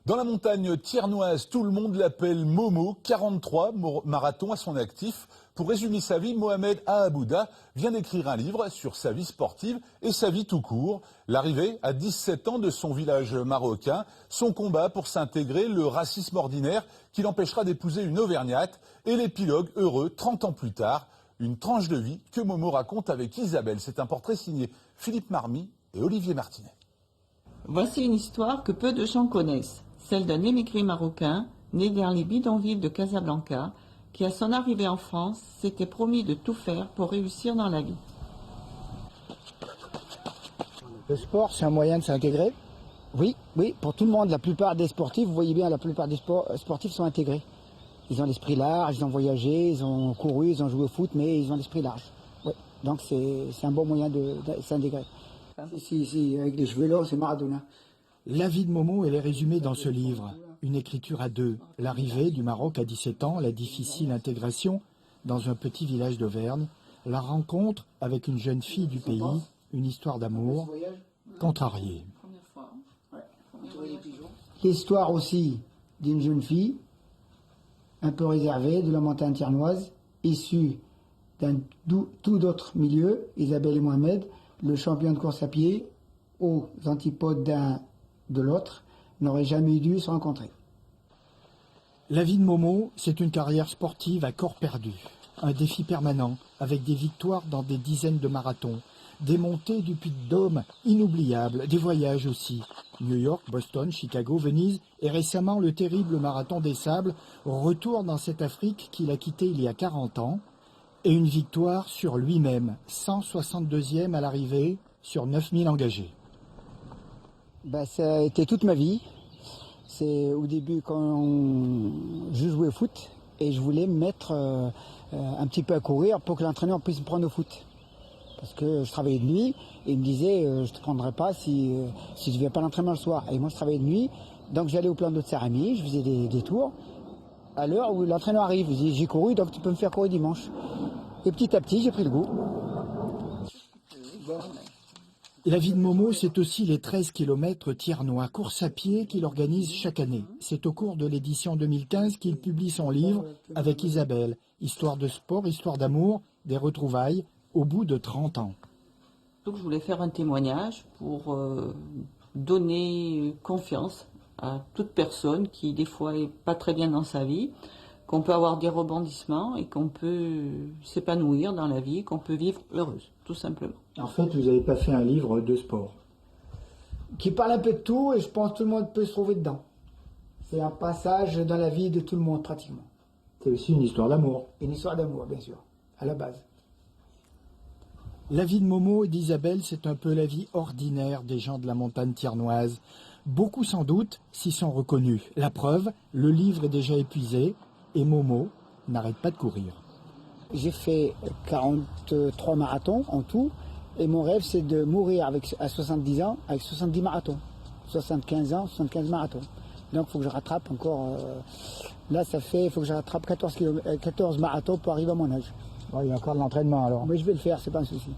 Dans la montagne thiernoise, tout le monde l'appelle Momo, 43 marathons à son actif. Pour résumer sa vie, Mohamed Ahabouda vient d'écrire un livre sur sa vie sportive et sa vie tout court. L'arrivée à 17 ans de son village marocain, son combat pour s'intégrer, le racisme ordinaire qui l'empêchera d'épouser une Auvergnate et l'épilogue heureux 30 ans plus tard. Une tranche de vie que Momo raconte avec Isabelle. C'est un portrait signé Philippe Marmy et Olivier Martinet. Voici une histoire que peu de gens connaissent, celle d'un émigré marocain né dans les bidonvilles de Casablanca, qui à son arrivée en France s'était promis de tout faire pour réussir dans la vie. Le sport, c'est un moyen de s'intégrer. Oui, pour tout le monde, la plupart des sportifs, vous voyez bien, la plupart des sportifs sont intégrés. Ils ont l'esprit large, ils ont voyagé, ils ont couru, ils ont joué au foot, mais ils ont l'esprit large. Oui. Donc c'est un bon moyen de s'intégrer. Si, avec les cheveux longs, c'est Maradona. La vie de Momo, elle est résumée dans ce livre. Une écriture à deux. L'arrivée du Maroc à 17 ans, la difficile intégration dans un petit village d'Auvergne, la rencontre avec une jeune fille du pays, une histoire d'amour contrariée. L'histoire aussi d'une jeune fille, un peu réservée, de la montagne thiernoise, issue d'un tout autre milieu, Isabelle et Mohamed, le champion de course à pied, aux antipodes d'un de l'autre, n'auraient jamais dû se rencontrer. La vie de Momo, c'est une carrière sportive à corps perdu. Un défi permanent, avec des victoires dans des dizaines de marathons, des montées du Puy-de-Dôme inoubliables, des voyages aussi. New York, Boston, Chicago, Venise et récemment le terrible marathon des Sables, retour dans cette Afrique qu'il a quittée il y a 40 ans, et une victoire sur lui-même, 162e à l'arrivée sur 9000 engagés. Ça a été toute ma vie. C'est au début quand je jouais au foot et je voulais me mettre un petit peu à courir pour que l'entraîneur puisse me prendre au foot. Parce que je travaillais de nuit et il me disait je ne te prendrai pas si je ne viens pas à l'entraînement le soir. Et moi je travaillais de nuit, donc j'allais au plan d'eau de Saint-Rémy, je faisais des tours. À l'heure où l'entraîneur arrive, je dis j'ai couru donc tu peux me faire courir dimanche. Et petit à petit j'ai pris le goût. La vie de Momo, c'est aussi les 13 km thiernois, course à pied qu'il organise chaque année. C'est au cours de l'édition 2015 qu'il publie son livre avec Isabelle. Histoire de sport, histoire d'amour, des retrouvailles au bout de 30 ans. Donc je voulais faire un témoignage pour donner confiance à toute personne qui des fois est pas très bien dans sa vie, qu'on peut avoir des rebondissements et qu'on peut s'épanouir dans la vie, qu'on peut vivre heureuse, tout simplement. En fait, vous n'avez pas fait un livre de sport. Qui parle un peu de tout et je pense que tout le monde peut se trouver dedans. C'est un passage dans la vie de tout le monde pratiquement. C'est aussi une histoire d'amour. Une histoire d'amour, bien sûr, à la base. La vie de Momo et d'Isabelle, c'est un peu la vie ordinaire des gens de la montagne thiernoise. Beaucoup sans doute s'y sont reconnus. La preuve, le livre est déjà épuisé et Momo n'arrête pas de courir. J'ai fait 43 marathons en tout et mon rêve c'est de mourir à 70 ans avec 70 marathons. 75 ans, 75 marathons. Donc il faut que je rattrape encore, là il faut que je rattrape 14 marathons pour arriver à mon âge. Il y a encore de l'entraînement alors. Mais je vais le faire, c'est pas un souci.